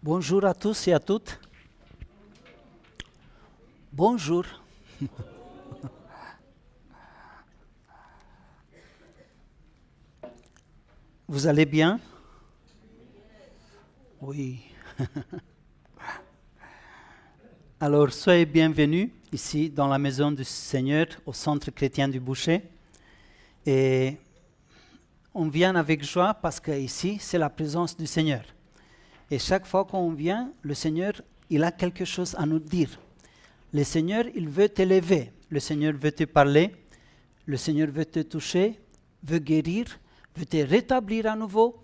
Bonjour à tous et à toutes. Bonjour. Vous allez bien? Oui. Alors, soyez bienvenus ici dans la maison du Seigneur, au Centre chrétien du Boucher. Et on vient avec joie parce qu'ici, c'est la présence du Seigneur. Et chaque fois qu'on vient, le Seigneur, il a quelque chose à nous dire. Le Seigneur, il veut t'élever. Le Seigneur veut te parler. Le Seigneur veut te toucher, veut guérir, veut te rétablir à nouveau.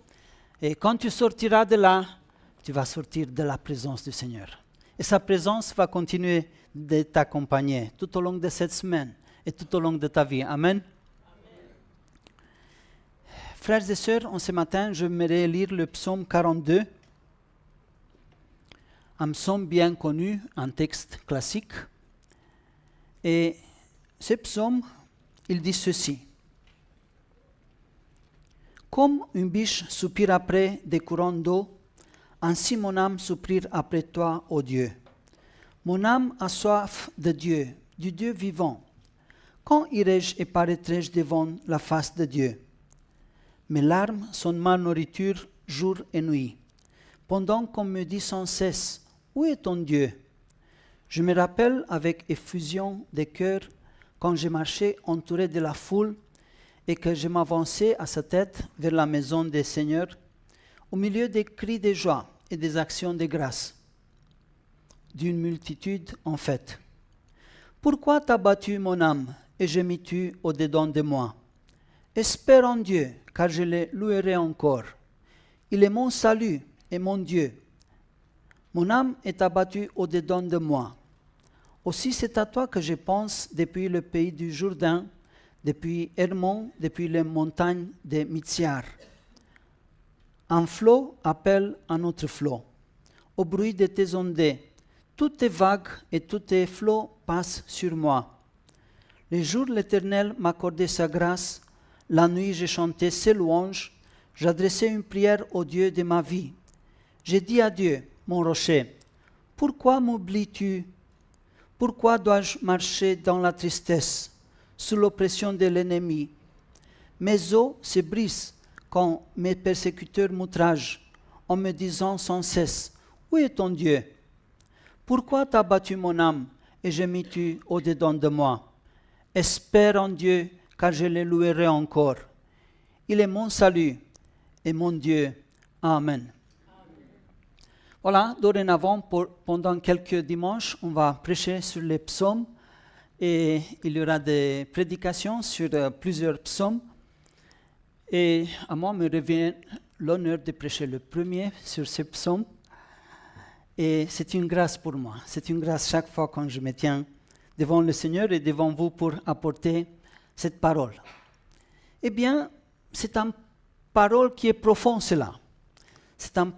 Et quand tu sortiras de là, tu vas sortir de la présence du Seigneur. Et sa présence va continuer de t'accompagner tout au long de cette semaine et tout au long de ta vie. Amen. Frères et sœurs, ce matin, j'aimerais lire le psaume 42. Un psaume bien connu, un texte classique. Et ce psaume, il dit ceci. Comme une biche soupire après des courants d'eau, ainsi mon âme soupire après toi, ô Dieu. Mon âme a soif de Dieu, du Dieu vivant. Quand irai-je et paraîtrai-je devant la face de Dieu? Mes larmes sont ma nourriture jour et nuit. Pendant qu'on me dit sans cesse, où est ton Dieu? Je me rappelle avec effusion de cœur quand je marchais entouré de la foule et que je m'avançais à sa tête vers la maison des Seigneurs, au milieu des cris de joie et des actions de grâce, d'une multitude en fête. Pourquoi t'as battu mon âme et gémis-tu au-dedans de moi? Espère en Dieu, car je le louerai encore. Il est mon salut et mon Dieu. Mon âme est abattue au-dedans de moi. Aussi c'est à toi que je pense depuis le pays du Jourdain, depuis Hermon, depuis les montagnes de Mitziar. Un flot appelle un autre flot. Au bruit de tes ondées, toutes tes vagues et tous tes flots passent sur moi. Les jours, l'Éternel m'accordait sa grâce. La nuit, j'ai chanté ses louanges. J'adressais une prière au Dieu de ma vie. J'ai dit à Dieu, mon rocher, pourquoi m'oublies-tu? Pourquoi dois-je marcher dans la tristesse, sous l'oppression de l'ennemi? Mes os se brisent quand mes persécuteurs m'outragent, en me disant sans cesse, où est ton Dieu? Pourquoi t'as battu mon âme et gémis-tu au-dedans de moi? Espère en Dieu, car je le louerai encore. Il est mon salut et mon Dieu. Amen. Voilà, dorénavant, pendant quelques dimanches, on va prêcher sur les psaumes et il y aura des prédications sur plusieurs psaumes. Et à moi me revient l'honneur de prêcher le premier sur ces psaumes. Et c'est une grâce pour moi. C'est une grâce chaque fois quand je me tiens devant le Seigneur et devant vous pour apporter cette parole. Eh bien, c'est une parole qui est profonde, cela. C'est une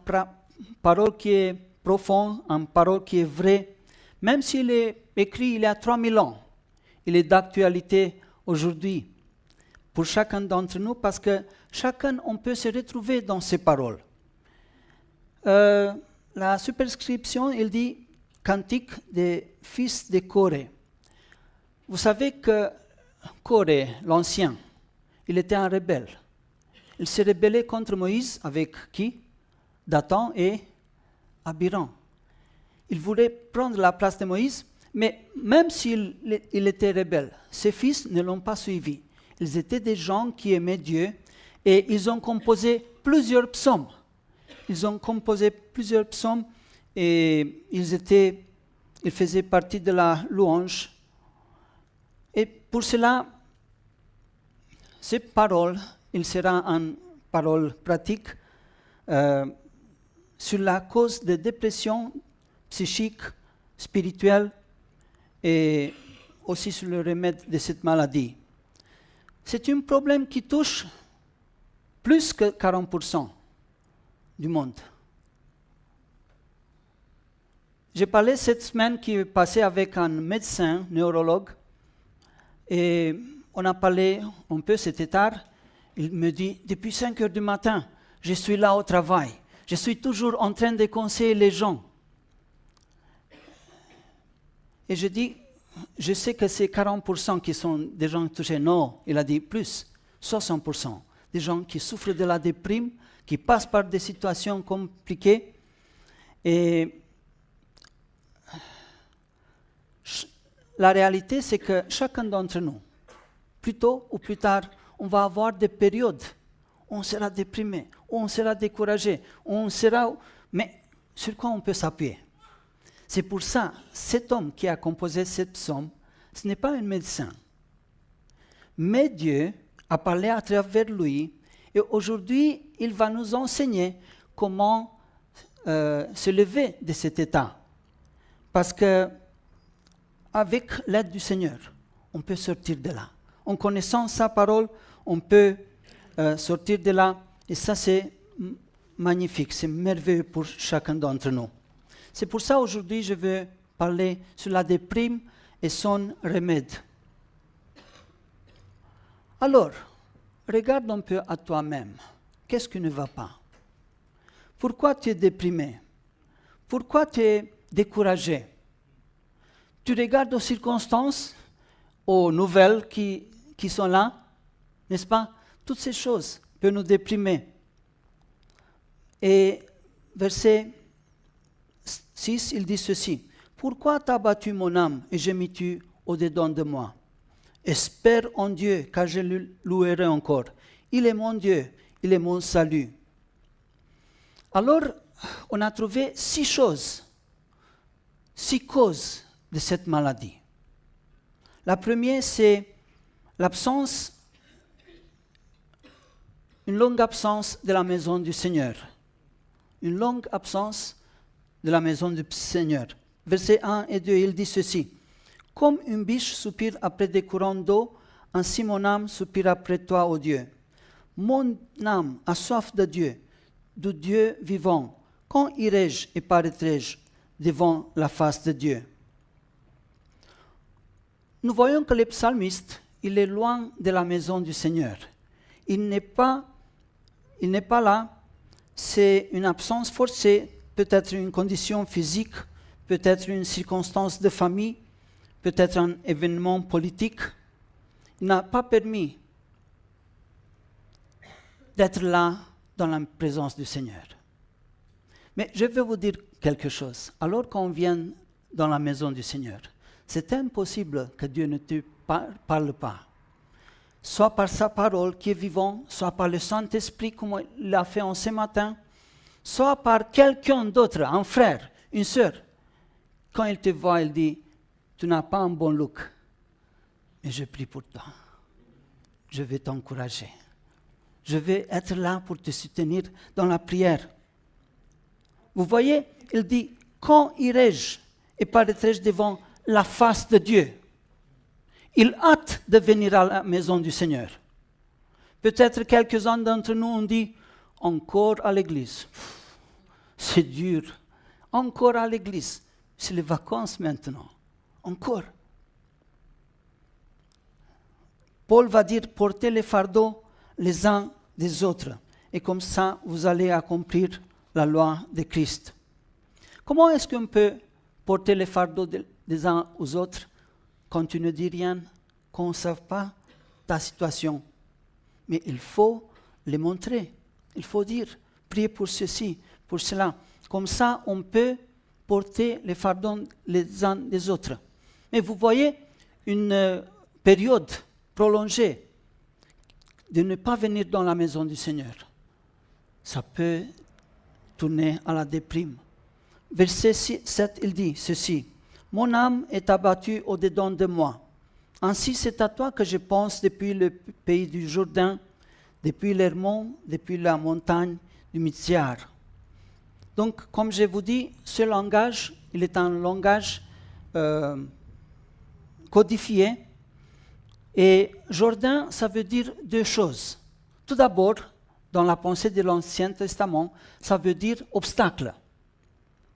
parole qui est profonde, une parole qui est vraie. Même s'il est écrit il y a 3000 ans, il est d'actualité aujourd'hui pour chacun d'entre nous parce que chacun, on peut se retrouver dans ces paroles. La superscription, il dit « Cantique des fils de Corée ». Vous savez que Corée, l'ancien, il était un rebelle. Il s'est rebellé contre Moïse avec qui? Dathan et Abiram. Il voulait prendre la place de Moïse, mais même s'il était rebelle, ses fils ne l'ont pas suivi. Ils étaient des gens qui aimaient Dieu et ils ont composé plusieurs psaumes. Ils ont composé plusieurs psaumes et ils faisaient partie de la louange. Et pour cela, ces paroles, il sera une parole pratique sur la cause de dépression psychique, spirituelle et aussi sur le remède de cette maladie. C'est un problème qui touche plus que 40% du monde. J'ai parlé cette semaine qui est passée avec un médecin, neurologue, et on a parlé un peu, c'était tard. Il me dit, depuis 5 heures du matin, je suis là au travail. Je suis toujours en train de conseiller les gens. Et je dis, je sais que c'est 40% qui sont des gens touchés. Non, il a dit plus, 60%. Des gens qui souffrent de la déprime, qui passent par des situations compliquées. Et la réalité, c'est que chacun d'entre nous, plus tôt ou plus tard, on va avoir des périodes où on sera déprimé, où on sera découragé, où on sera... Mais sur quoi on peut s'appuyer? C'est pour ça, cet homme qui a composé cette psaume, ce n'est pas un médecin. Mais Dieu a parlé à travers lui, et aujourd'hui, il va nous enseigner comment se lever de cet état. Parce que avec l'aide du Seigneur, on peut sortir de là. En connaissant sa parole, on peut sortir de là. Et ça, c'est magnifique, c'est merveilleux pour chacun d'entre nous. C'est pour ça aujourd'hui, je veux parler sur la déprime et son remède. Alors, regarde un peu à toi-même. Qu'est-ce qui ne va pas? Pourquoi tu es déprimé? Pourquoi tu es découragé? Tu regardes aux circonstances, aux nouvelles qui sont là, n'est-ce pas? Toutes ces choses peuvent nous déprimer. Et verset 6, il dit ceci. « Pourquoi t'as battu mon âme et gémis-tu au-dedans de moi? Espère en Dieu, car je le louerai encore. Il est mon Dieu, il est mon salut. » Alors, on a trouvé 6 choses, 6 causes de cette maladie. La première, c'est l'absence, une longue absence de la maison du Seigneur. Une longue absence de la maison du Seigneur. Versets 1 et 2, il dit ceci. « Comme une biche soupire après des courants d'eau, ainsi mon âme soupire après toi, ô Dieu. Mon âme a soif de Dieu, du Dieu vivant. Quand irai-je et paraîtrai-je devant la face de Dieu ?» Nous voyons que le psalmiste, il est loin de la maison du Seigneur. Il n'est pas là. C'est une absence forcée, peut-être une condition physique, peut-être une circonstance de famille, peut-être un événement politique. Il n'a pas permis d'être là dans la présence du Seigneur. Mais je vais vous dire quelque chose. Alors qu'on vient dans la maison du Seigneur, c'est impossible que Dieu ne te parle pas. Soit par sa parole qui est vivante, soit par le Saint-Esprit comme il l'a fait en ce matin, soit par quelqu'un d'autre, un frère, une sœur. Quand il te voit, il dit, tu n'as pas un bon look, mais je prie pour toi. Je vais t'encourager. Je vais être là pour te soutenir dans la prière. Vous voyez, il dit, quand irai-je et paraîtrai-je devant la face de Dieu? Il hâte de venir à la maison du Seigneur. Peut-être quelques-uns d'entre nous ont dit, encore à l'église. C'est dur. Encore à l'église. C'est les vacances maintenant. Encore. Paul va dire, portez les fardeaux les uns des autres. Et comme ça, vous allez accomplir la loi de Christ. Comment est-ce qu'on peut porter les fardeaux des uns aux autres quand tu ne dis rien, qu'on ne sait pas ta situation? Mais il faut les montrer. Il faut dire, priez pour ceci, pour cela. Comme ça, on peut porter les fardeaux les uns des autres. Mais vous voyez, une période prolongée de ne pas venir dans la maison du Seigneur, ça peut tourner à la déprime. Verset 7, il dit ceci. « Mon âme est abattue au-dedans de moi. Ainsi c'est à toi que je pense depuis le pays du Jourdain, depuis l'Hermon, depuis la montagne du Mizar. » Donc, comme je vous dis, ce langage, il est un langage codifié. Et Jourdain, ça veut dire 2 choses. Tout d'abord, dans la pensée de l'Ancien Testament, ça veut dire obstacle.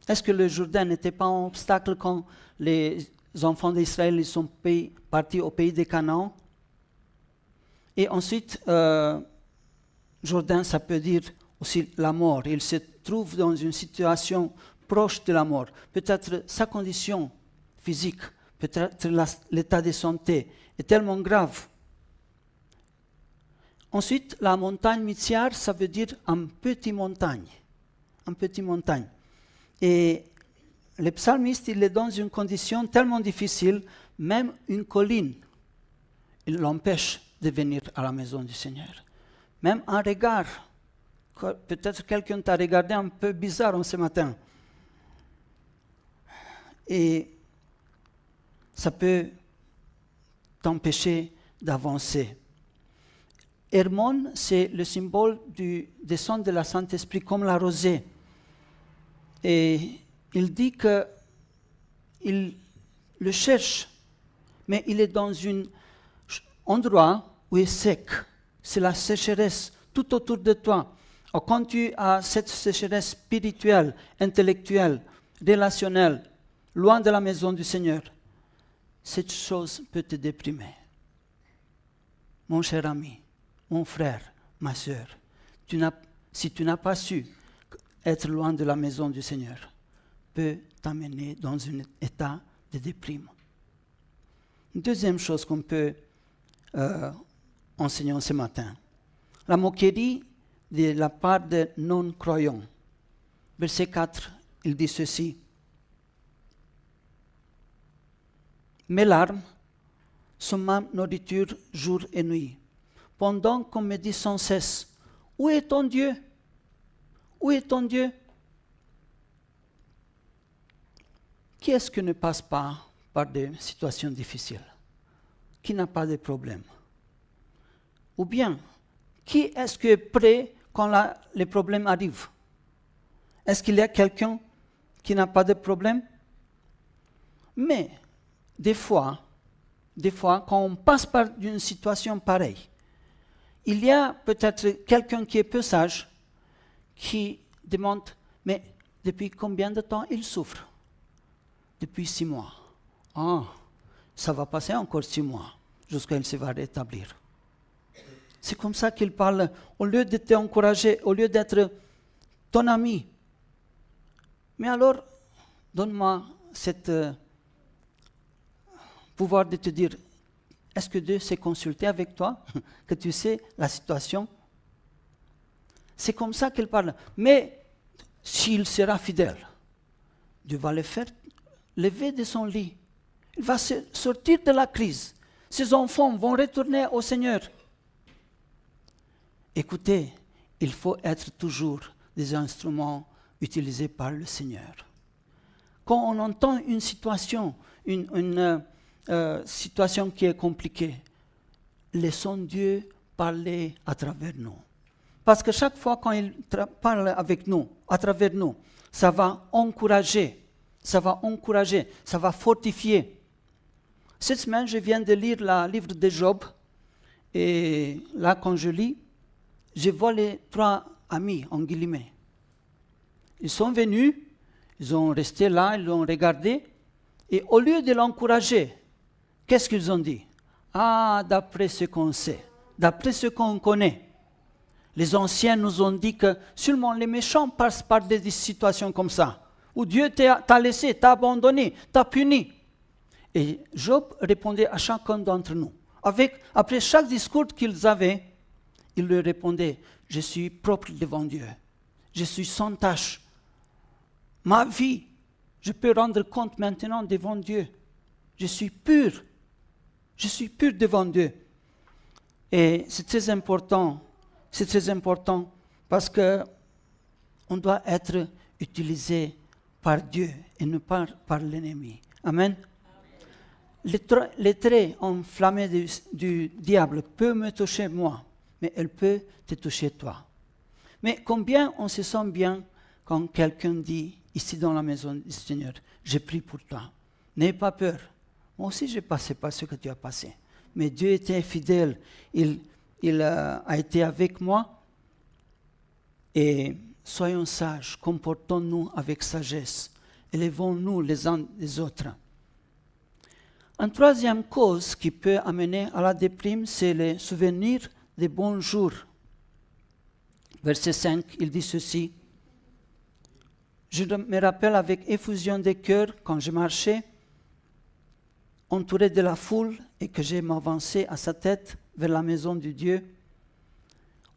Est-ce que le Jourdain n'était pas un obstacle quand les enfants d'Israël sont partis au pays de Canaan? Et ensuite, Jourdain, ça peut dire aussi la mort. Il se trouve dans une situation proche de la mort. Peut-être sa condition physique, peut-être l'état de santé est tellement grave. Ensuite, la montagne Mitziar, ça veut dire une petite montagne. Une petite montagne. Et le psalmiste, il est dans une condition tellement difficile, même une colline, il l'empêche de venir à la maison du Seigneur. Même un regard, peut-être quelqu'un t'a regardé un peu bizarre ce matin. Et ça peut t'empêcher d'avancer. Hermon, c'est le symbole du descente de la Saint-Esprit comme la rosée. Et il dit qu'il le cherche, mais il est dans un endroit où il est sec. C'est la sécheresse tout autour de toi. Et quand tu as cette sécheresse spirituelle, intellectuelle, relationnelle, loin de la maison du Seigneur, cette chose peut te déprimer. Mon cher ami, mon frère, ma sœur, si tu n'as pas su être loin de la maison du Seigneur, peut t'amener dans un état de déprime. Une deuxième chose qu'on peut enseigner ce matin, la moquerie de la part des non-croyants. Verset 4, il dit ceci. Mes larmes sont ma nourriture jour et nuit, pendant qu'on me dit sans cesse, où est ton Dieu? Où est ton Dieu? Qui est-ce qui ne passe pas par des situations difficiles? Qui n'a pas de problème? Ou bien, qui est-ce qui est prêt quand les problèmes arrivent? Est-ce qu'il y a quelqu'un qui n'a pas de problème? Mais, des fois, quand on passe par une situation pareille, il y a peut-être quelqu'un qui est peu sage, qui demande, mais depuis combien de temps il souffre? Depuis 6 mois. Ah, ça va passer encore 6 mois, jusqu'à il se va rétablir. C'est comme ça qu'il parle, au lieu de t'encourager, au lieu d'être ton ami. Mais alors, donne-moi cette pouvoir de te dire, est-ce que Dieu s'est consulté avec toi, que tu sais la situation? C'est comme ça qu'il parle. Mais s'il sera fidèle, Dieu va le faire lever de son lit. Il va sortir de la crise. Ses enfants vont retourner au Seigneur. Écoutez, il faut être toujours des instruments utilisés par le Seigneur. Quand on entend une situation, une situation qui est compliquée, laissons Dieu parler à travers nous. Parce que chaque fois quand il parle avec nous, à travers nous, ça va encourager, ça va fortifier. Cette semaine, je viens de lire le livre de Job, et là, quand je lis, je vois les 3 amis, en guillemets. Ils sont venus, ils ont resté là, ils l'ont regardé, et au lieu de l'encourager, qu'est-ce qu'ils ont dit? Ah, d'après ce qu'on sait, d'après ce qu'on connaît, les anciens nous ont dit que seulement les méchants passent par des situations comme ça, où Dieu t'a laissé, t'a abandonné, t'a puni. Et Job répondait à chacun d'entre nous. Après chaque discours qu'ils avaient, il leur répondait, je suis propre devant Dieu, je suis sans tache. Ma vie, je peux rendre compte maintenant devant Dieu. Je suis pur devant Dieu. Et c'est très important parce que on doit être utilisé par Dieu et non pas par l'ennemi. Amen. Les traits enflammés du diable peuvent me toucher moi, mais elle peut te toucher toi. Mais combien on se sent bien quand quelqu'un dit, ici dans la maison du Seigneur, j'ai prie pour toi. N'aie pas peur. Moi aussi, je passé par ce que tu as passé. Mais Dieu était fidèle. Il a été avec moi. Et soyons sages, comportons-nous avec sagesse. Élevons-nous les uns les autres. Une troisième cause qui peut amener à la déprime, c'est le souvenir des bons jours Verset 5, il dit ceci. Je me rappelle avec effusion des cœurs quand je marchais, entouré de la foule, et que j'ai m'avancé à sa tête vers la maison de Dieu,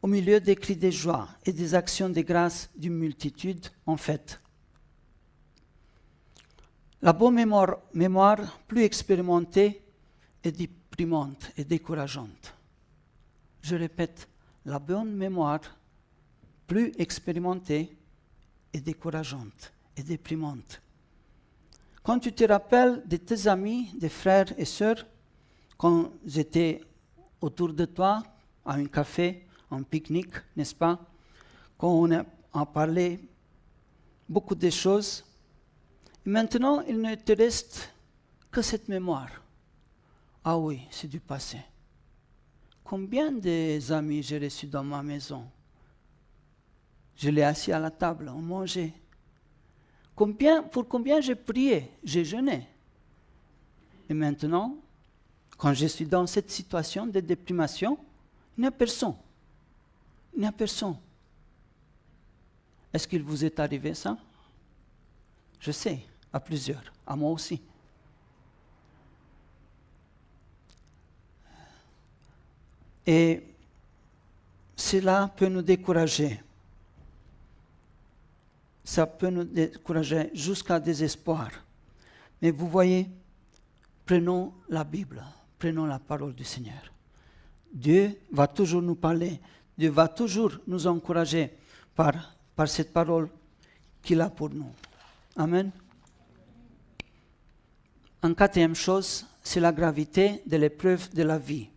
au milieu des cris de joie et des actions de grâce d'une multitude en fête. La bonne mémoire plus expérimentée est déprimante et décourageante. Je répète, la bonne mémoire plus expérimentée est décourageante et déprimante. Quand tu te rappelles de tes amis, des frères et sœurs, quand ils étaient autour de toi, à un café, à un pique-nique, n'est-ce pas? Quand on a parlé beaucoup de choses, et maintenant il ne te reste que cette mémoire. Ah oui, c'est du passé. Combien d'amis j'ai reçus dans ma maison? Je l'ai assis à la table, on mangeait. Pour combien j'ai prié, j'ai jeûné. Et maintenant, quand je suis dans cette situation de déprimation, il n'y a personne. Il n'y a personne. Est-ce qu'il vous est arrivé ça? Je sais, à plusieurs, à moi aussi. Et cela peut nous décourager. Ça peut nous décourager jusqu'à désespoir. Mais vous voyez, prenons la Bible, prenons la parole du Seigneur. Dieu va toujours nous parler, Dieu va toujours nous encourager par cette parole qu'il a pour nous. Amen. En quatrième chose, c'est la gravité de l'épreuve de la vie.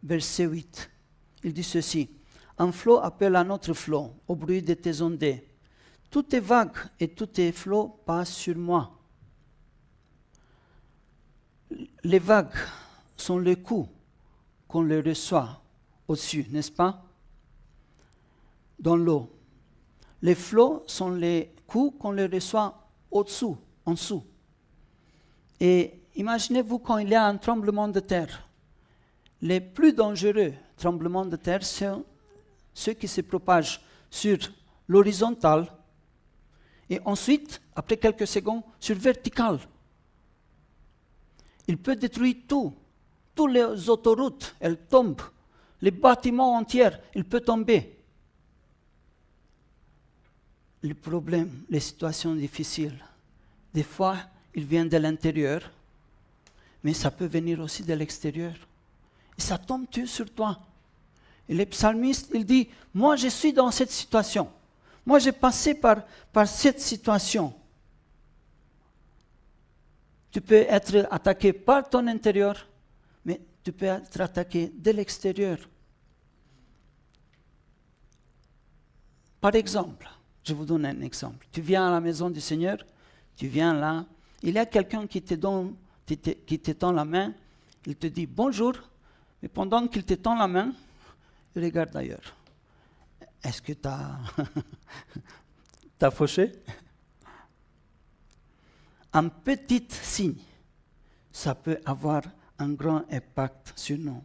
Verset 8, il dit ceci. Un flot appelle un autre flot, au bruit de tes ondées. Tout est vague et tout est flot passent sur moi. Les vagues sont les coups qu'on les reçoit au-dessus, n'est-ce pas? Dans l'eau. Les flots sont les coups qu'on les reçoit au-dessous, en dessous. Et imaginez-vous quand il y a un tremblement de terre. Les plus dangereux tremblements de terre sont ceux qui se propagent sur l'horizontale et ensuite, après quelques secondes, sur vertical. Il peut détruire tout. Toutes les autoroutes, elles tombent. Les bâtiments entiers, ils peuvent tomber. Les problèmes, les situations difficiles, des fois, ils viennent de l'intérieur, mais ça peut venir aussi de l'extérieur. Et ça tombe sur toi. Et le psalmiste, il dit, moi je suis dans cette situation. Moi j'ai passé par cette situation. Tu peux être attaqué par ton intérieur, mais tu peux être attaqué de l'extérieur. Par exemple, je vous donne un exemple. Tu viens à la maison du Seigneur, tu viens là, il y a quelqu'un qui te tend la main, il te dit bonjour, mais pendant qu'il te tend la main, il regarde ailleurs. Est-ce que tu as fauché? Un petit signe, ça peut avoir un grand impact sur nous.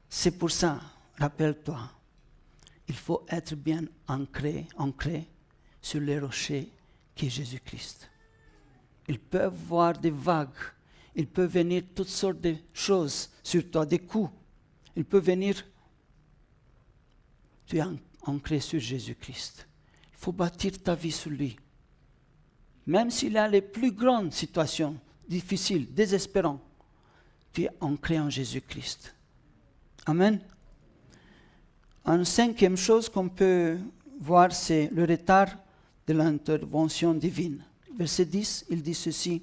C'est pour ça, rappelle-toi, il faut être bien ancré sur les rochers qui est Jésus-Christ. Ils peuvent voir des vagues, il peut venir toutes sortes de choses sur toi, des coups. Il peut venir, tu es ancré sur Jésus-Christ. Il faut bâtir ta vie sur lui. Même s'il y a les plus grandes situations difficiles, désespérantes, tu es ancré en Jésus-Christ. Amen. Une cinquième chose qu'on peut voir, c'est le retard de l'intervention divine. Verset 10, il dit ceci.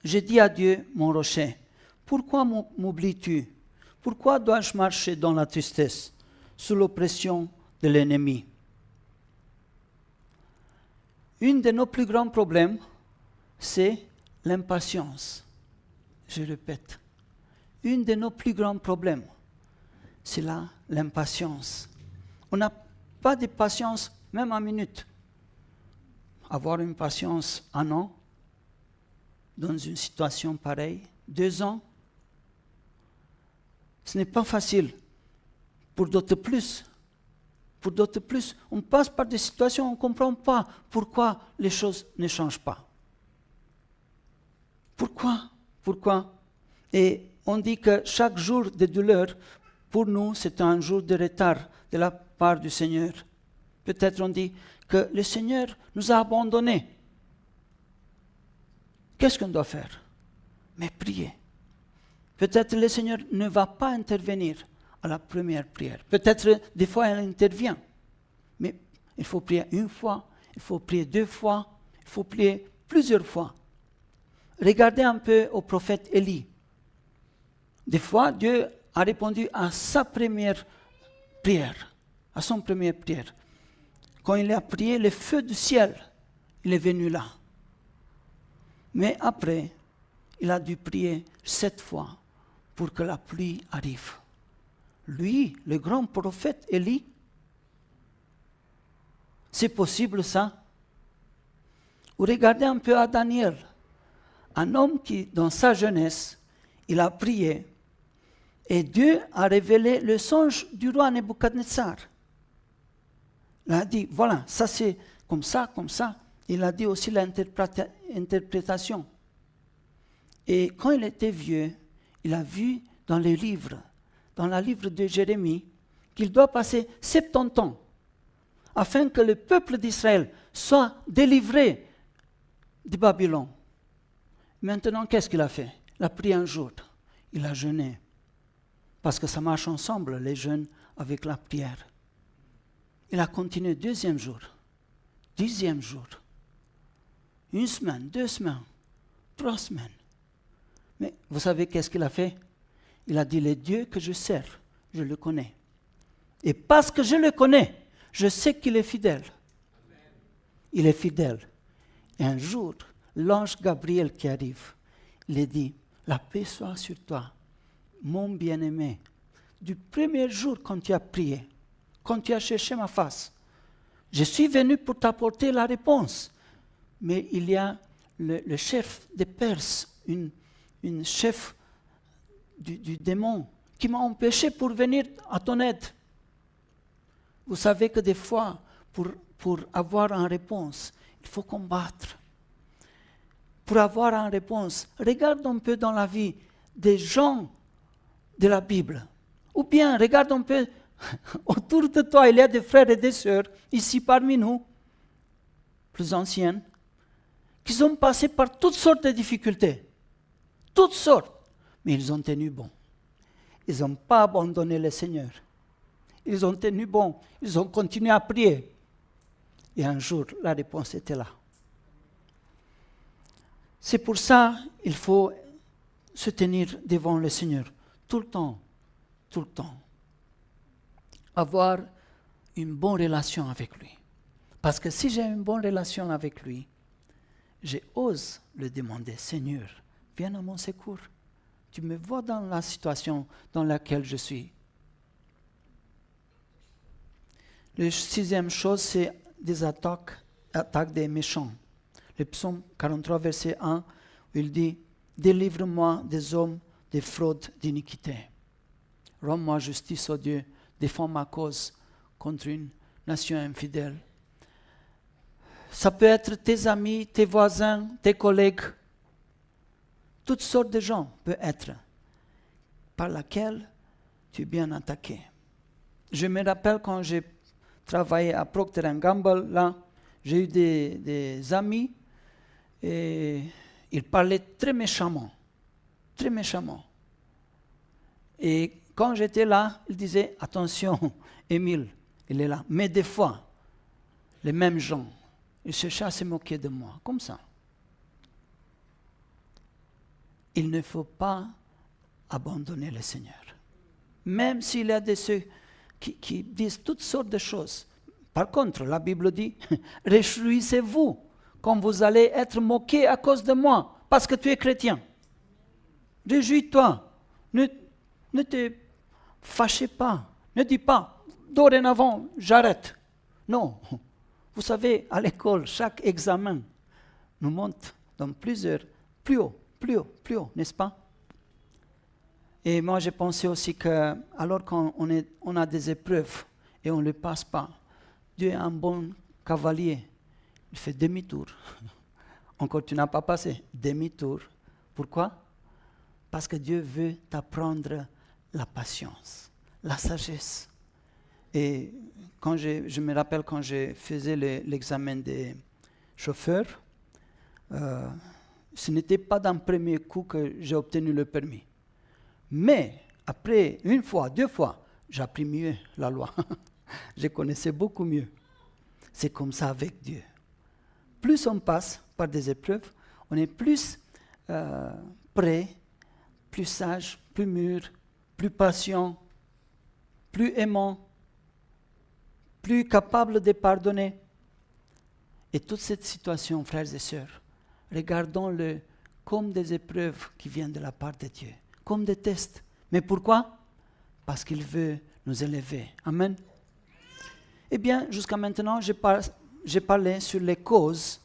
J'ai dit à Dieu, mon rocher, pourquoi m'oublies-tu? Pourquoi dois-je marcher dans la tristesse, sous l'oppression de l'ennemi? Un de nos plus grands problèmes, c'est l'impatience. Je répète, un de nos plus grands problèmes, c'est l'impatience. On n'a pas de patience, même en minute. Avoir une patience un an, dans une situation pareille, 2 ans, ce n'est pas facile. Pour d'autres plus. Pour d'autres plus. On passe par des situations où on ne comprend pas pourquoi les choses ne changent pas. Pourquoi? Et on dit que chaque jour de douleur, pour nous, c'est un jour de retard de la part du Seigneur. Peut-être on dit que le Seigneur nous a abandonnés. Qu'est-ce qu'on doit faire? Mais prier. Peut-être le Seigneur ne va pas intervenir à la première prière. Peut-être des fois il intervient. Mais il faut prier une fois, il faut prier 2 fois, il faut prier plusieurs fois. Regardez un peu au prophète Élie. Des fois, Dieu a répondu à sa première prière, à son première prière. Quand il a prié, le feu du ciel, il est venu là. Mais après, il a dû prier 7 fois pour que la pluie arrive. Lui, le grand prophète Élie, c'est possible ça? Ou regardez un peu à Daniel, un homme qui, dans sa jeunesse, il a prié et Dieu a révélé le songe du roi Nebuchadnezzar. Il a dit, voilà, ça c'est comme ça. Il a dit aussi l'interprétation. Et quand il était vieux, il a vu dans le livre de Jérémie, qu'il doit passer 70 ans afin que le peuple d'Israël soit délivré de Babylone. Maintenant, qu'est-ce qu'il a fait? Il a prié un jour, il a jeûné. Parce que ça marche ensemble, les jeûnes avec la prière. Il a continué 2e jour, 10e jour, 1 semaine, 2 semaines, 3 semaines. Mais vous savez qu'est-ce qu'il a fait? Il a dit, le Dieu que je sers, je le connais. Et parce que je le connais, je sais qu'il est fidèle. Il est fidèle. Et un jour, l'ange Gabriel qui arrive, il dit, la paix soit sur toi, mon bien-aimé. Du premier jour quand tu as prié, quand tu as cherché ma face, je suis venu pour t'apporter la réponse. Mais il y a le chef des Perses, une chef du démon qui m'a empêché pour venir à ton aide. Vous savez que des fois, pour avoir une réponse, il faut combattre. Pour avoir une réponse, regarde un peu dans la vie des gens de la Bible. Ou bien, regarde un peu autour de toi, il y a des frères et des sœurs, ici parmi nous, plus anciennes, qui ont passé par toutes sortes de difficultés. Toutes sortes. Mais ils ont tenu bon. Ils n'ont pas abandonné le Seigneur. Ils ont tenu bon. Ils ont continué à prier. Et un jour, la réponse était là. C'est pour ça qu'il faut se tenir devant le Seigneur. Tout le temps. Tout le temps. Avoir une bonne relation avec lui. Parce que si j'ai une bonne relation avec lui, j'ose le demander, Seigneur, viens à mon secours. Tu me vois dans la situation dans laquelle je suis. La 6e chose, c'est des attaques des méchants. Le psaume 43, verset 1, où il dit, délivre-moi des hommes de fraude, d'iniquité. Rends-moi justice, ô Dieu, défends ma cause contre une nation infidèle. Ça peut être tes amis, tes voisins, tes collègues. Toutes sortes de gens peuvent être par laquelle tu es bien attaqué. Je me rappelle quand j'ai travaillé à Procter & Gamble, là, j'ai eu des amis et ils parlaient très méchamment. Très méchamment. Et quand j'étais là, ils disaient, attention, Émile, il est là. Mais des fois, les mêmes gens, ils cherchaient à se moquer de moi, comme ça. Il ne faut pas abandonner le Seigneur. Même s'il y a de ceux qui disent toutes sortes de choses. Par contre, la Bible dit, réjouissez-vous quand vous allez être moqués à cause de moi, parce que tu es chrétien. Réjouis-toi. Ne te fâchez pas. Ne dis pas, dorénavant, j'arrête. Non. Vous savez, à l'école, chaque examen nous monte dans plusieurs, plus haut, n'est-ce pas? Et moi, j'ai pensé aussi que, alors qu'on a des épreuves et on ne les passe pas, Dieu est un bon cavalier. Il fait demi-tour. Encore, tu n'as pas passé. Demi-tour. Pourquoi? Parce que Dieu veut t'apprendre la patience, la sagesse. Et quand je me rappelle quand je faisais l'examen des chauffeurs, ce n'était pas d'un premier coup que j'ai obtenu le permis. Mais après, une fois, 2 fois, j'ai appris mieux la loi. Je connaissais beaucoup mieux. C'est comme ça avec Dieu. Plus on passe par des épreuves, on est plus prêt, plus sage, plus mûr, plus patient, plus aimant, plus capable de pardonner. Et toute cette situation, frères et sœurs, regardons-le comme des épreuves qui viennent de la part de Dieu, comme des tests. Mais pourquoi? Parce qu'il veut nous élever. Amen. Eh bien, jusqu'à maintenant, j'ai parlé sur les causes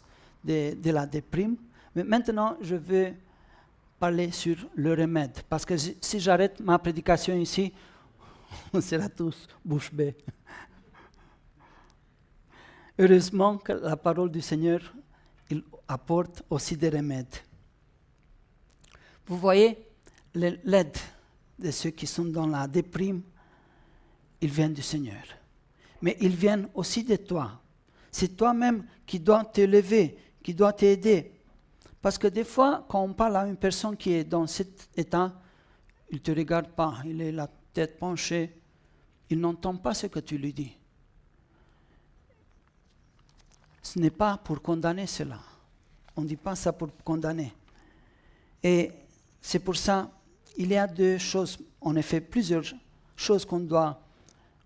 de la déprime, mais maintenant, je veux parler sur le remède. Parce que si j'arrête ma prédication ici, on sera tous bouche bée. Heureusement que la parole du Seigneur, il apporte aussi des remèdes. Vous voyez, l'aide de ceux qui sont dans la déprime, ils viennent du Seigneur. Mais ils viennent aussi de toi. C'est toi-même qui dois te lever, qui dois t'aider. Parce que des fois, quand on parle à une personne qui est dans cet état, il ne te regarde pas, il a la tête penchée, il n'entend pas ce que tu lui dis. Ce n'est pas pour condamner cela. On ne dit pas ça pour condamner. Et c'est pour ça, il y a 2 choses, en effet, plusieurs choses qu'on doit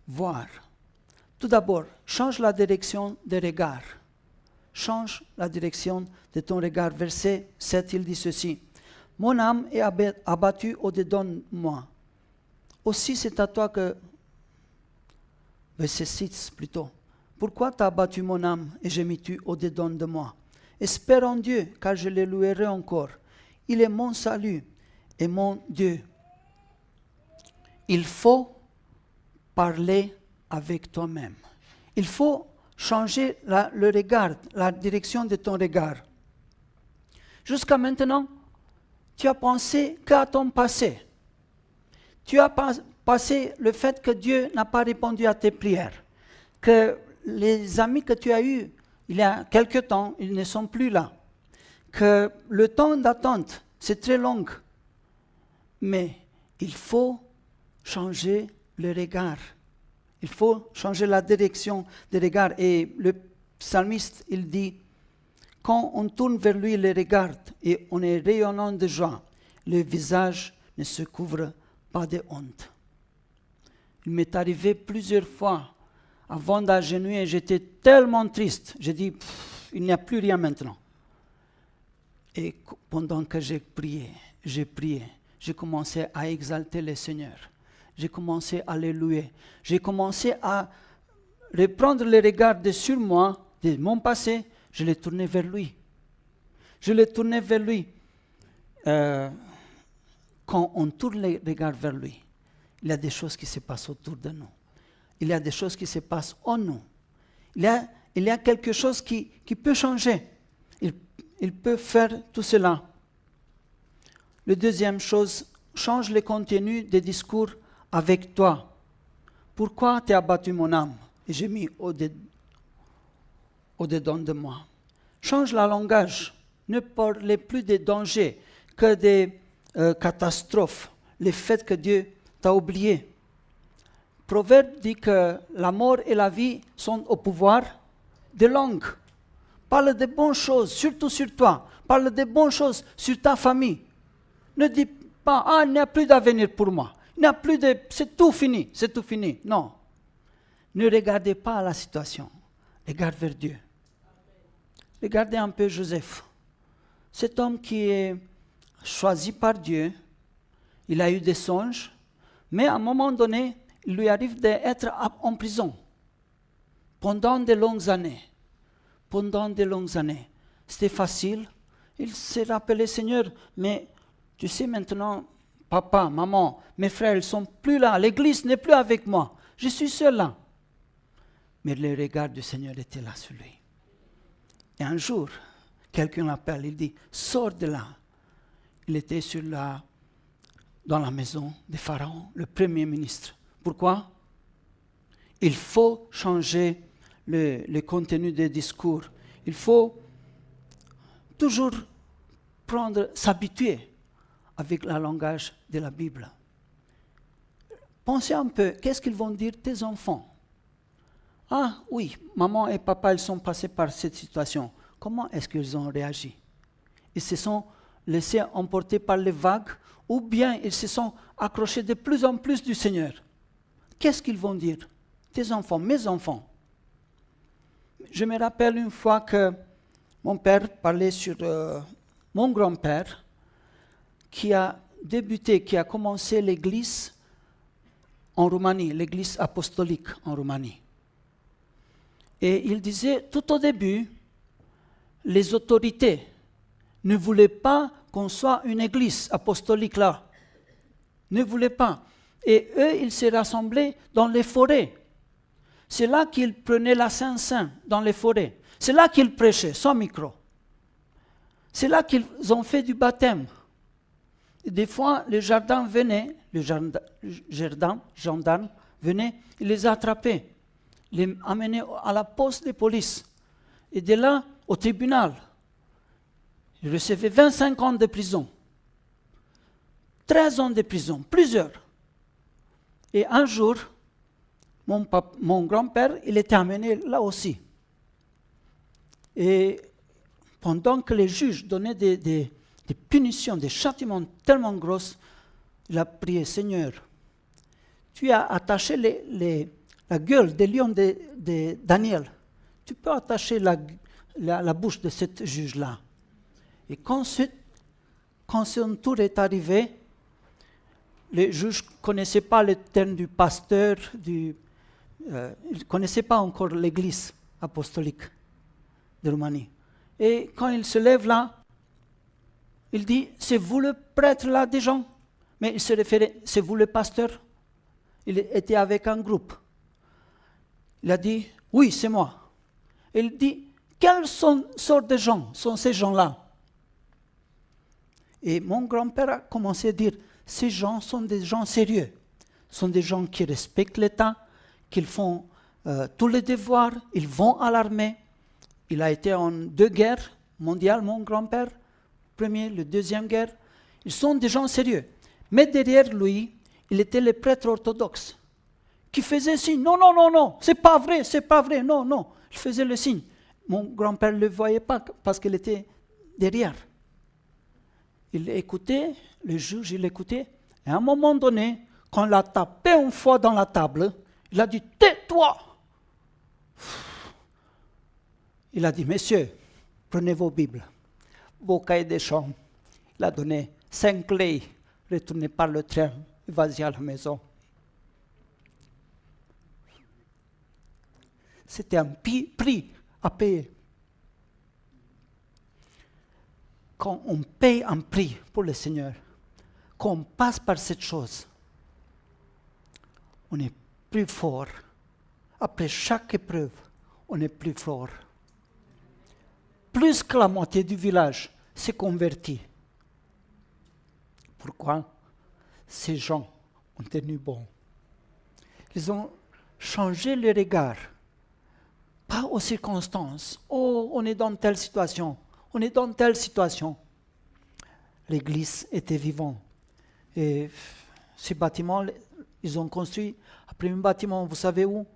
voir. Tout d'abord, change la direction des regards. Change la direction de ton regard. Verset 7, il dit ceci. « Mon âme est abattue au-dedans de moi. Aussi c'est à toi que... » Verset 6 plutôt. « Pourquoi t'as abattu mon âme et gémis-tu au-dedans de moi? Espère en Dieu, car je le louerai encore. Il est mon salut et mon Dieu. » Il faut parler avec toi-même. Il faut changer le regard, la direction de ton regard. Jusqu'à maintenant, tu as pensé qu'à ton passé. Tu as passé le fait que Dieu n'a pas répondu à tes prières, que les amis que tu as eus il y a quelque temps, ils ne sont plus là, que le temps d'attente, c'est très long. Mais il faut changer le regard. Il faut changer la direction des regards. Et le psalmiste, il dit, quand on tourne vers lui le regard et on est rayonnant de joie, le visage ne se couvre pas de honte. Il m'est arrivé plusieurs fois, avant d'agenouiller, j'étais tellement triste. J'ai dit, il n'y a plus rien maintenant. Et pendant que j'ai prié, j'ai commencé à exalter le Seigneur. J'ai commencé à le louer. J'ai commencé à reprendre le regard sur moi, de mon passé, je l'ai tourné vers lui. Je l'ai tourné vers lui. Quand on tourne le regard vers lui, il y a des choses qui se passent autour de nous. Il y a des choses qui se passent en nous. Il y a quelque chose qui peut changer. Il peut faire tout cela. La deuxième chose, change le contenu des discours avec toi. Pourquoi t'es abattu mon âme et j'ai mis au-dedans de moi? Change le langage. Ne parlez plus des dangers que des catastrophes. Le fait que Dieu t'a oublié. Proverbe dit que la mort et la vie sont au pouvoir des langues. Parle de bonnes choses, surtout sur toi. Parle de bonnes choses sur ta famille. Ne dis pas, il n'y a plus d'avenir pour moi. Il n'y a plus de... C'est tout fini, c'est tout fini. Non. Ne regardez pas la situation. Regarde vers Dieu. Regardez un peu Joseph. Cet homme qui est choisi par Dieu, il a eu des songes, mais à un moment donné, il lui arrive d'être en prison pendant de longues années. Pendant de longues années. C'était facile. Il s'est rappelé, Seigneur, mais tu sais maintenant, papa, maman, mes frères, ils ne sont plus là. L'église n'est plus avec moi. Je suis seul là. Mais le regard du Seigneur était là sur lui. Et un jour, quelqu'un l'appelle, il dit, sors de là. Il était dans la maison de Pharaon, le premier ministre. Pourquoi? Il faut changer le contenu des discours. Il faut toujours s'habituer avec le langage de la Bible. Pensez un peu, qu'est-ce qu'ils vont dire tes enfants? Ah oui, maman et papa, ils sont passés par cette situation. Comment est-ce qu'ils ont réagi? Ils se sont laissés emporter par les vagues ou bien ils se sont accrochés de plus en plus du Seigneur? Qu'est-ce qu'ils vont dire? Tes enfants, mes enfants. Je me rappelle une fois que mon père parlait sur mon grand-père qui a commencé l'église en Roumanie, l'église apostolique en Roumanie. Et il disait, tout au début, les autorités ne voulaient pas qu'on soit une église apostolique là. Ne voulaient pas. Et eux, ils se rassemblaient dans les forêts. C'est là qu'ils prenaient la Saint-Saint, dans les forêts. C'est là qu'ils prêchaient, sans micro. C'est là qu'ils ont fait du baptême. Et des fois, les gendarmes venaient, ils les attrapaient, les amenaient à la poste de police. Et de là, au tribunal, ils recevaient 25 ans de prison, 13 ans de prison, plusieurs. Et un jour, mon grand-père, il était amené là aussi. Et pendant que les juges donnaient des punitions, des châtiments tellement grosses, il a prié, Seigneur, tu as attaché la gueule des lions de Daniel. Tu peux attacher la bouche de ce juge-là. Et quand son tour est arrivé, les juges ne connaissaient pas le terme du pasteur, ils ne connaissaient pas encore l'église apostolique de Roumanie. Et quand il se lève là, il dit, c'est vous le prêtre là des gens? Mais il se référait, c'est vous le pasteur? Il était avec un groupe. Il a dit, oui, c'est moi. Il dit, quelle sorte de gens sont ces gens-là? Et mon grand-père a commencé à dire, ces gens sont des gens sérieux, sont des gens qui respectent l'État, qui font tous les devoirs, ils vont à l'armée. Il a été en 2 guerres mondiales, mon grand-père, première, la deuxième guerre. Ils sont des gens sérieux. Mais derrière lui, il était le prêtre orthodoxe qui faisait signe. Non, non, non, non, c'est pas vrai, non, non. Il faisait le signe. Mon grand-père ne le voyait pas parce qu'il était derrière. Il écoutait, le juge, il écoutait. Et à un moment donné, quand il a tapé une fois dans la table, il a dit, tais-toi! Il a dit, messieurs, prenez vos Bibles, vos cahiers de chambre. Il a donné 5 clés, retournez par le train, vas-y à la maison. C'était un prix à payer. Quand on paye un prix pour le Seigneur, quand on passe par cette chose, on est plus fort. Après chaque épreuve, on est plus fort. Plus que la moitié du village s'est converti. Pourquoi? Ces gens ont tenu bon. Ils ont changé le regard. Pas aux circonstances. Oh, on est dans telle situation. On est dans telle situation. L'église était vivante. Et ces bâtiments, ils ont construit, après un bâtiment, vous savez où?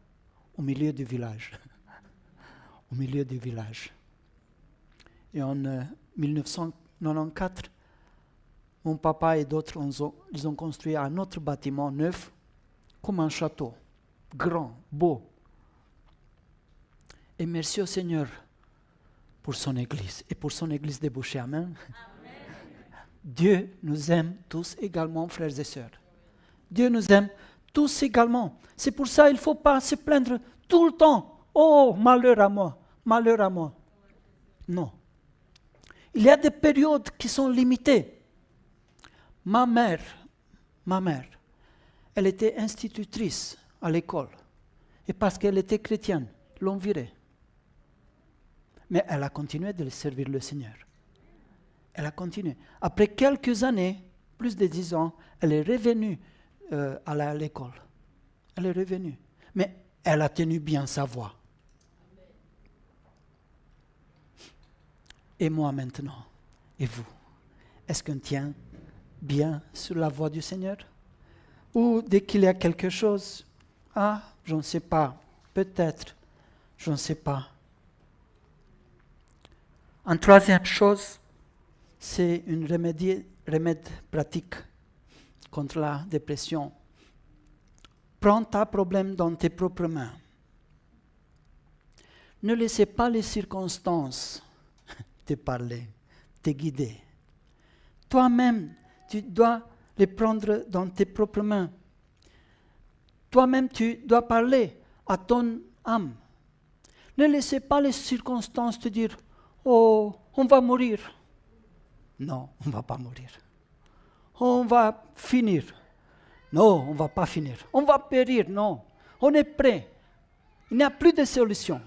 Au milieu du village. Au milieu du village. Et en 1994, mon papa et d'autres, ils ont construit un autre bâtiment neuf, comme un château, grand, beau. Et merci au Seigneur pour son Église et pour son Église débouchée. Amen. Amen. Dieu nous aime tous également, frères et sœurs. Dieu nous aime tous également. C'est pour ça qu'il ne faut pas se plaindre tout le temps. Oh, malheur à moi, malheur à moi. Non. Il y a des périodes qui sont limitées. Ma mère, ma mère, elle était institutrice à l'école. Et parce qu'elle était chrétienne, l'ont virée. Mais elle a continué de servir le Seigneur. Elle a continué. Après quelques années, plus de 10 ans, elle est revenue à l'école. Elle est revenue. Mais elle a tenu bien sa voix. Et moi maintenant, et vous, est-ce qu'on tient bien sur la voix du Seigneur? Ou dès qu'il y a quelque chose, je ne sais pas, peut-être, je ne sais pas. Une troisième chose, c'est un remède pratique contre la dépression. Prends ta problème dans tes propres mains. Ne laissez pas les circonstances te parler, te guider. Toi-même, tu dois les prendre dans tes propres mains. Toi-même, tu dois parler à ton âme. Ne laissez pas les circonstances te dire « Oh, on va mourir ». Non, on ne va pas mourir. On va finir. Non, on ne va pas finir. On va périr. Non, on est prêt. Il n'y a plus de solution.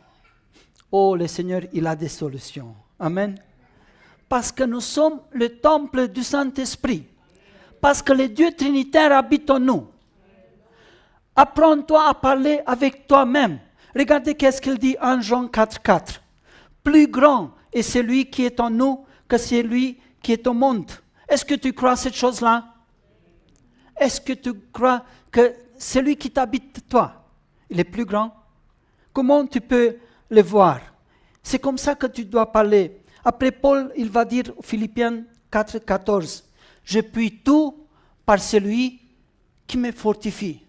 Oh, le Seigneur, il a des solutions. Amen. Parce que nous sommes le temple du Saint-Esprit. Parce que le Dieu Trinitaire habite en nous. Apprends-toi à parler avec toi-même. Regardez qu'est-ce qu'il dit en Jean 4,4. Plus grand est celui qui est en nous que celui qui est au monde. Est-ce que tu crois cette chose-là? Est-ce que tu crois que celui qui t'habite, toi, il est plus grand? Comment tu peux le voir? C'est comme ça que tu dois parler. Après Paul, il va dire, Philippiens 4,14, « Je puis tout par celui qui me fortifie. »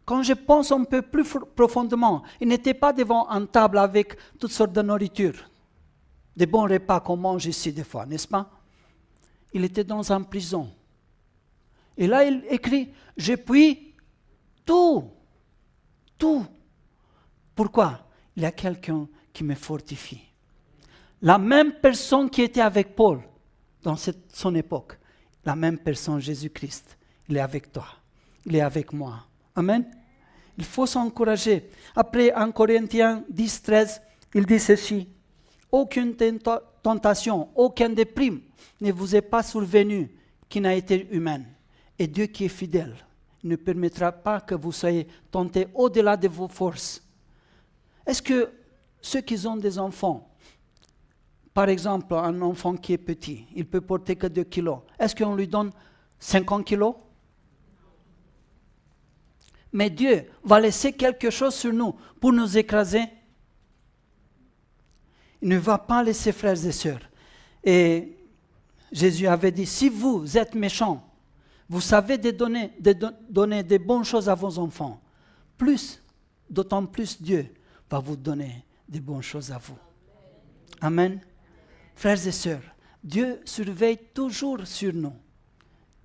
Quand je pense un peu plus profondément, il n'était pas devant une table avec toutes sortes de nourriture, des bons repas qu'on mange ici des fois, n'est-ce pas? Il était dans une prison. Et là, il écrit, « Je puis tout. » Tout. Pourquoi? Il y a quelqu'un qui me fortifie. La même personne qui était avec Paul dans son époque, la même personne, Jésus-Christ, il est avec toi, il est avec moi. Amen. Il faut s'encourager. Après, en Corinthiens 10, 13, il dit ceci, « Aucune tentation, aucun déprime ne vous est pas survenu qui n'a été humaine. Et Dieu qui est fidèle ne permettra pas que vous soyez tentés au-delà de vos forces. » Est-ce que ceux qui ont des enfants, par exemple, un enfant qui est petit, il peut porter que 2 kilos, est-ce qu'on lui donne 50 kilos? Mais Dieu va laisser quelque chose sur nous pour nous écraser. Il ne va pas laisser, frères et sœurs. Et Jésus avait dit, si vous êtes méchants, vous savez donner des bonnes choses à vos enfants, d'autant plus Dieu va vous donner des bonnes choses à vous. Amen. Frères et sœurs, Dieu surveille toujours sur nous.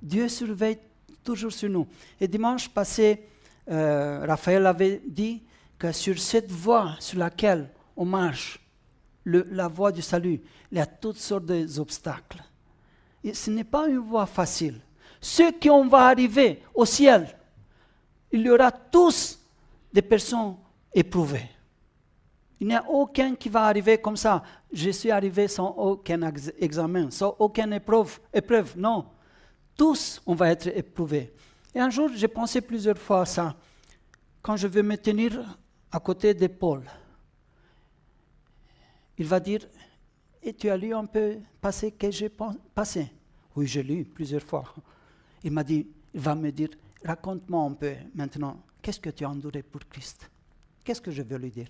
Dieu surveille toujours sur nous. Et dimanche passé, Raphaël avait dit que sur cette voie sur laquelle on marche, la voie du salut, il y a toutes sortes d'obstacles. Et ce n'est pas une voie facile. Ceux qui vont arriver au ciel, il y aura tous des personnes éprouvées. Il n'y a aucun qui va arriver comme ça. Je suis arrivé sans aucun examen, sans aucune épreuve. Non, tous on va être éprouvés. Et un jour, j'ai pensé plusieurs fois à ça. Quand je vais me tenir à côté de Paul, il va dire, et tu as lu un peu passé que j'ai passé? Oui, j'ai lu plusieurs fois. Il va me dire, raconte-moi un peu maintenant, qu'est-ce que tu as enduré pour Christ? Qu'est-ce que je veux lui dire?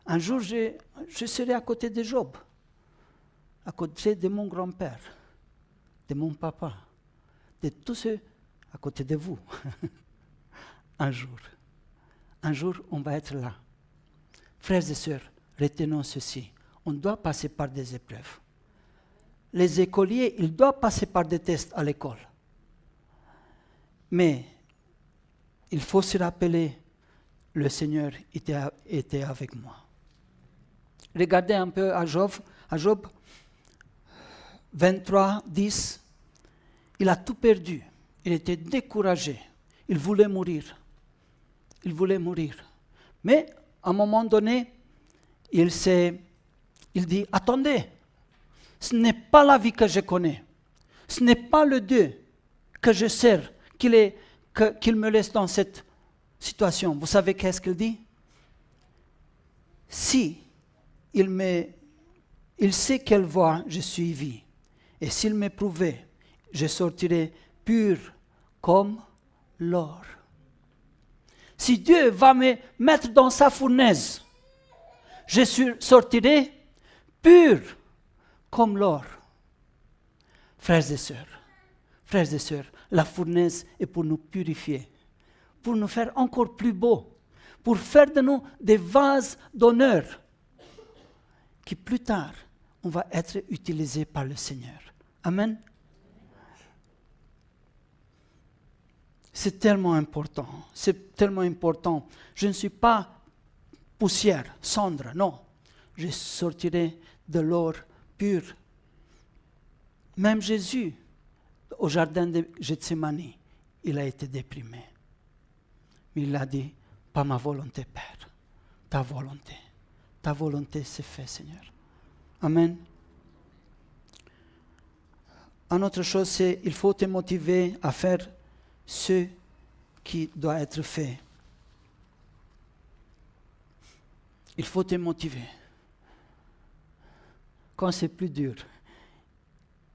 Un jour, je serai à côté de Job, à côté de mon grand-père, de mon papa, de tous ceux à côté de vous. Un jour, on va être là. Frères et sœurs, retenons ceci. On doit passer par des épreuves. Les écoliers, ils doivent passer par des tests à l'école. Mais il faut se rappeler, le Seigneur était avec moi. Regardez un peu à Job. 23, 10, il a tout perdu. Il était découragé. Il voulait mourir. Il voulait mourir. Mais à un moment donné, il dit, attendez, ce n'est pas la vie que je connais. Ce n'est pas le Dieu que je sers, qu'il me laisse dans cette situation. Vous savez qu'est-ce qu'il dit? Si il sait quelle voie je suivis, et s'il m'éprouvait, je sortirai pur comme l'or. Si Dieu va me mettre dans sa fournaise, je sortirai pur comme l'or. Frères et sœurs, la fournaise est pour nous purifier, pour nous faire encore plus beaux, pour faire de nous des vases d'honneur, qui plus tard, on va être utilisés par le Seigneur. Amen. C'est tellement important, c'est tellement important. Je ne suis pas poussière, cendre, non. Je sortirai de l'or pur. Même Jésus, au jardin de Gethsémani, il a été déprimé. Mais il a dit, pas ma volonté, Père, ta volonté. Ta volonté s'est faite, Seigneur. Amen. Une autre chose, c'est qu'il faut te motiver à faire ce qui doit être fait. Il faut te motiver. Quand c'est plus dur,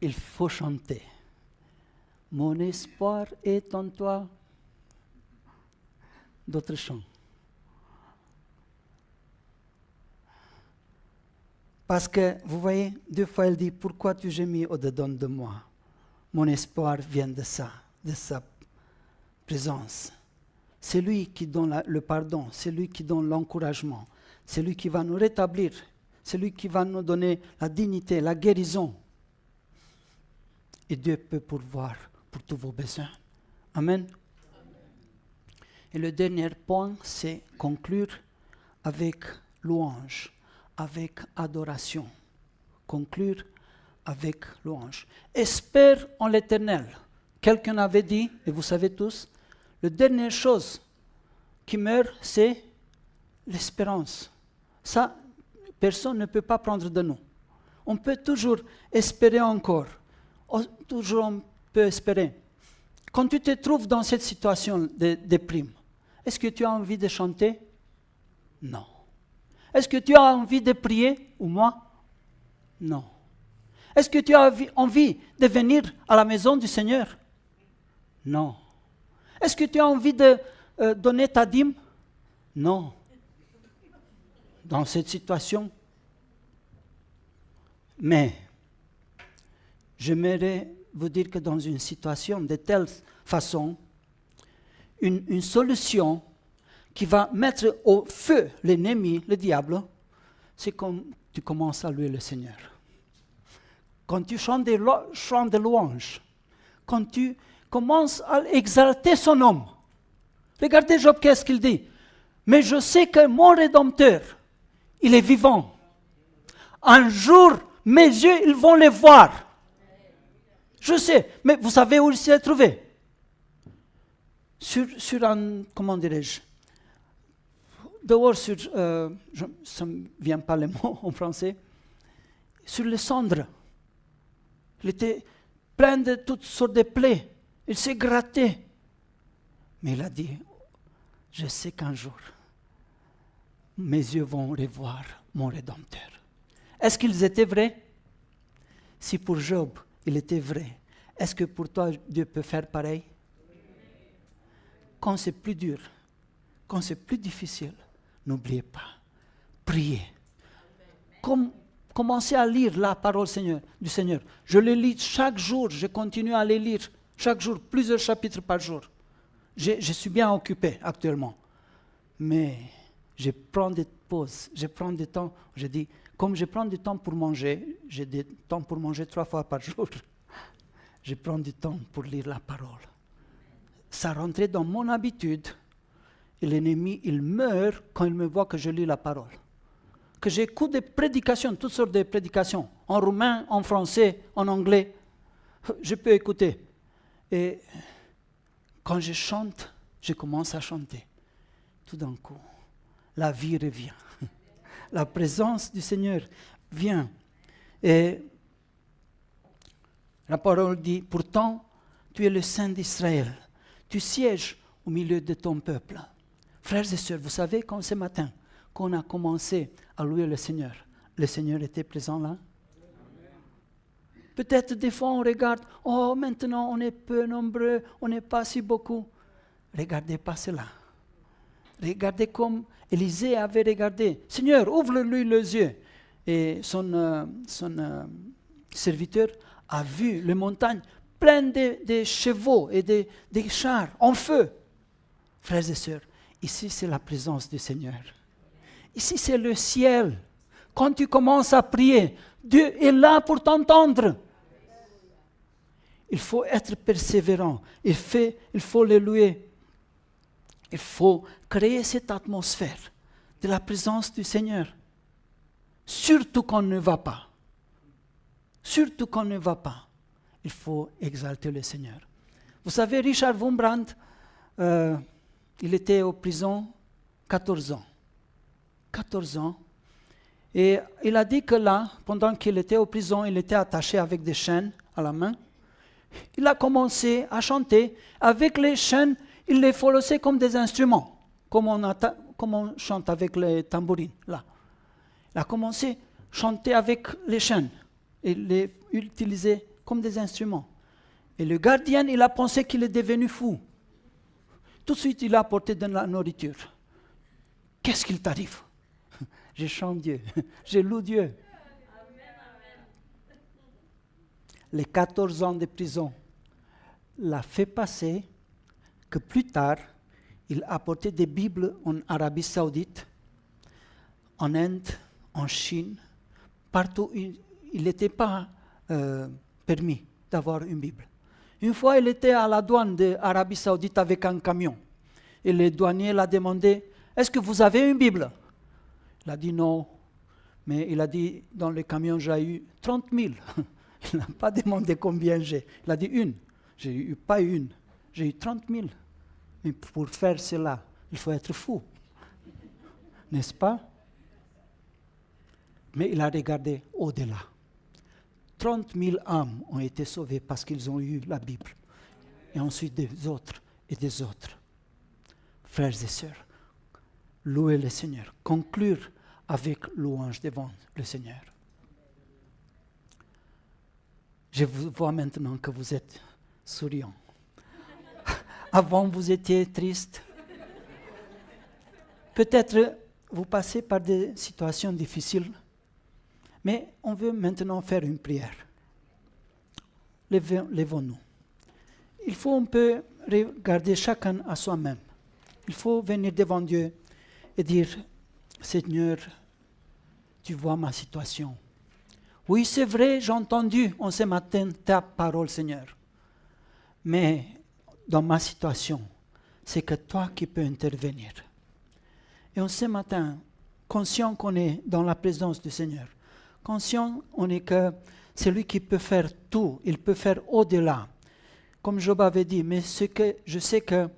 il faut chanter. Mon espoir est en toi. D'autres chants. Parce que, vous voyez, 2 fois il dit, pourquoi tu gémis au-dedans de moi? Mon espoir vient de ça, de sa présence. C'est lui qui donne le pardon, c'est lui qui donne l'encouragement, c'est lui qui va nous rétablir, c'est lui qui va nous donner la dignité, la guérison. Et Dieu peut pourvoir pour tous vos besoins. Amen. Et le dernier point, c'est conclure avec louange, avec adoration. Conclure avec louange. Espère en l'Éternel. Quelqu'un avait dit, et vous savez tous, la dernière chose qui meurt, c'est l'espérance. Ça, personne ne peut pas prendre de nous. On peut toujours espérer encore. Toujours on peut espérer. Quand tu te trouves dans cette situation de déprime, est-ce que tu as envie de chanter? Non. Est-ce que tu as envie de prier, ou moi? Non. Est-ce que tu as envie de venir à la maison du Seigneur? Non. Est-ce que tu as envie de donner ta dîme? Non. Dans cette situation. Mais, j'aimerais vous dire que dans une situation de telle façon, une solution qui va mettre au feu l'ennemi, le diable, c'est quand tu commences à louer le Seigneur. Quand tu chantes des chants de louange, quand tu commences à exalter son nom. Regardez Job, qu'est-ce qu'il dit? Mais je sais que mon Rédempteur, il est vivant. Un jour, mes yeux, ils vont le voir. Je sais, mais vous savez où il s'est trouvé? Sur un, comment dirais-je, dehors sur, ça ne me vient pas le mot en français, sur les cendres. Il était plein de toutes sortes de plaies. Il s'est gratté. Mais il a dit, je sais qu'un jour, mes yeux vont revoir mon Rédempteur. Est-ce qu'ils étaient vrais? Si pour Job, il était vrai, est-ce que pour toi, Dieu peut faire pareil? Quand c'est plus dur, quand c'est plus difficile, n'oubliez pas, priez. Commencez à lire la parole du Seigneur. Je les lis chaque jour, je continue à les lire chaque jour, plusieurs chapitres par jour. Je suis bien occupé actuellement, mais je prends des pauses, je prends du temps. Je dis, comme je prends du temps pour manger, j'ai du temps pour manger 3 fois par jour. Je prends du temps pour lire la parole. Ça rentrait dans mon habitude. Et l'ennemi, il meurt quand il me voit que je lis la parole. que j'écoute des prédications, toutes sortes de prédications, en roumain, en français, en anglais. Je peux écouter. Et quand je chante, je commence à chanter. Tout d'un coup, la vie revient. La présence du Seigneur vient. Et la parole dit, pourtant, tu es le Saint d'Israël. Tu sièges au milieu de ton peuple. Frères et sœurs, vous savez, quand ce matin, qu'on a commencé à louer le Seigneur était présent là. Peut-être des fois on regarde, oh maintenant on est peu nombreux, on n'est pas si beaucoup. Regardez pas cela. Regardez comme Élisée avait regardé. Seigneur, ouvre-lui les yeux. Et son serviteur a vu les montagnes pleines de chevaux et des chars en feu. Frères et sœurs, ici c'est la présence du Seigneur. Ici c'est le ciel. Quand tu commences à prier, Dieu est là pour t'entendre. Il faut être persévérant. Il faut le louer. Il faut créer cette atmosphère de la présence du Seigneur. Surtout quand on ne va pas. Surtout quand on ne va pas. Il faut exalter le Seigneur. Vous savez, Richard Wurmbrand, il était en prison 14 ans. 14 ans. Et il a dit que là, pendant qu'il était en prison, il était attaché avec des chaînes à la main. Il a commencé à chanter. Avec les chaînes, il les laissait comme des instruments, comme on chante avec les tambourines. Là. Il a commencé à chanter avec les chaînes et les utiliser comme des instruments. Et le gardien, il a pensé qu'il est devenu fou. Tout de suite, il a apporté de la nourriture. Qu'est-ce qu'il t'arrive? Je chante Dieu, je loue Dieu. Les 14 ans de prison l'a fait passer que plus tard, il apportait des Bibles en Arabie Saoudite, en Inde, en Chine, partout. Il n'était pas permis d'avoir une Bible. Une fois, il était à la douane d'Arabie Saoudite avec un camion. Et le douanier l'a demandé, est-ce que vous avez une Bible? Il a dit non, mais il a dit, dans le camion, j'ai eu 30 000. Il n'a pas demandé combien j'ai. Il a dit une. J'ai eu pas une, j'ai eu 30 000. Mais pour faire cela, il faut être fou. N'est-ce pas? Mais il a regardé au-delà. 30 000 âmes ont été sauvées parce qu'ils ont eu la Bible. Et ensuite des autres et des autres. Frères et sœurs, louez le Seigneur. Conclure avec louange devant le Seigneur. Je vous vois maintenant que vous êtes souriant. Avant, vous étiez triste. Peut-être vous passez par des situations difficiles, mais on veut maintenant faire une prière. Levons-nous. Il faut un peu regarder chacun à soi-même. Il faut venir devant Dieu et dire, Seigneur, tu vois ma situation. Oui, c'est vrai, j'ai entendu en ce matin ta parole, Seigneur. Mais dans ma situation, c'est que toi qui peux intervenir. Et en ce matin, conscient qu'on est dans la présence du Seigneur, conscient on est que c'est lui qui peut faire tout, il peut faire au-delà. Comme Job avait dit, mais je sais qu'il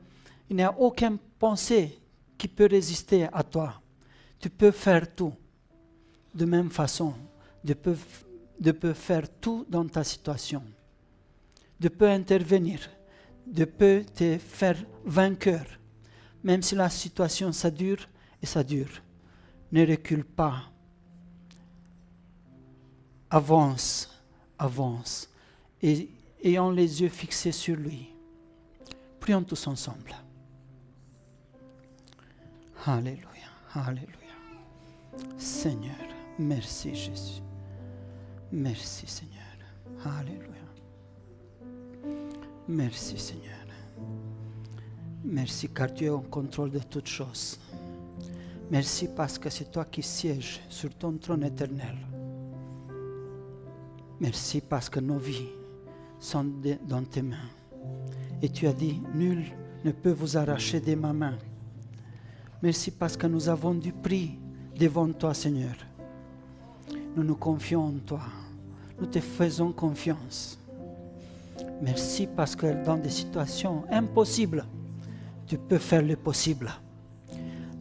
n'y a aucune pensée qui peut résister à toi. Tu peux faire tout. De même façon, tu peux faire tout dans ta situation. Tu peux intervenir. Tu peux te faire vainqueur. Même si la situation, ça dure et ça dure. Ne recule pas. Avance, avance. Et ayant les yeux fixés sur lui. Prions tous ensemble. Alléluia, alléluia. Seigneur, merci Jésus. Merci Seigneur. Alléluia. Merci Seigneur. Merci car tu es en contrôle de toutes choses. Merci parce que c'est toi qui sièges sur ton trône éternel. Merci parce que nos vies sont dans tes mains. Et tu as dit, nul ne peut vous arracher de ma main. Merci parce que nous avons du prix devant toi, Seigneur. Nous nous confions en toi. Nous te faisons confiance. Merci parce que dans des situations impossibles, tu peux faire le possible.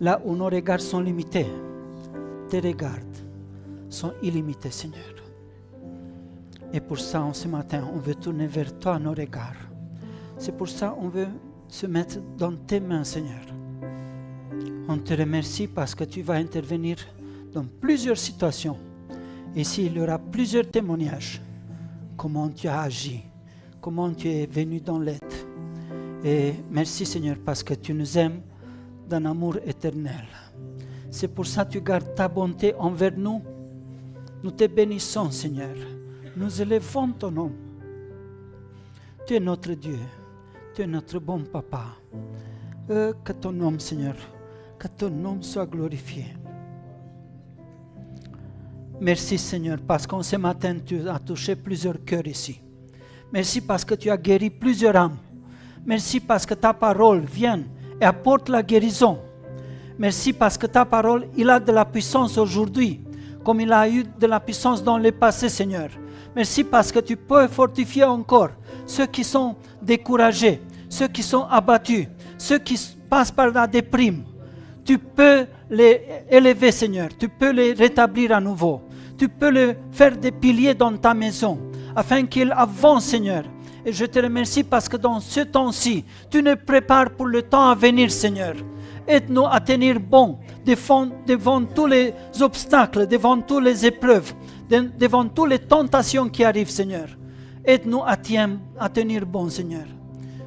Là où nos regards sont limités, tes regards sont illimités, Seigneur. Et pour ça, ce matin, on veut tourner vers toi nos regards. C'est pour ça qu'on veut se mettre dans tes mains, Seigneur. On te remercie parce que tu vas intervenir dans plusieurs situations. Ici, il y aura plusieurs témoignages. Comment tu as agi, comment tu es venu dans l'aide. Et merci, Seigneur, parce que tu nous aimes d'un amour éternel. C'est pour ça que tu gardes ta bonté envers nous. Nous te bénissons, Seigneur. Nous élevons ton nom. Tu es notre Dieu. Tu es notre bon papa. Que ton nom, Seigneur, que ton nom soit glorifié. Merci, Seigneur, parce qu'en ce matin, tu as touché plusieurs cœurs ici. Merci parce que tu as guéri plusieurs âmes. Merci parce que ta parole vient et apporte la guérison. Merci parce que ta parole, il a de la puissance aujourd'hui, comme il a eu de la puissance dans le passé, Seigneur. Merci parce que tu peux fortifier encore ceux qui sont découragés, ceux qui sont abattus, ceux qui passent par la déprime. Tu peux les élever, Seigneur. Tu peux les rétablir à nouveau. Tu peux les faire des piliers dans ta maison, afin qu'ils avancent, Seigneur. Et je te remercie parce que dans ce temps-ci, tu nous prépares pour le temps à venir, Seigneur. Aide-nous à tenir bon devant tous les obstacles, devant toutes les épreuves, devant toutes les tentations qui arrivent, Seigneur. Aide-nous à tenir bon, Seigneur.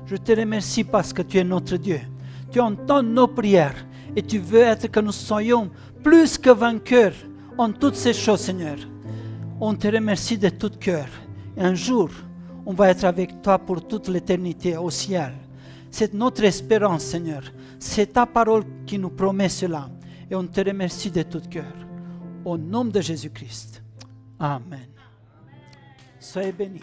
Je te remercie parce que tu es notre Dieu. Tu entends nos prières et tu veux être que nous soyons plus que vainqueurs en toutes ces choses, Seigneur. On te remercie de tout cœur. Et un jour, on va être avec toi pour toute l'éternité au ciel. C'est notre espérance, Seigneur. C'est ta parole qui nous promet cela. Et on te remercie de tout cœur. Au nom de Jésus-Christ. Amen. Soyez bénis.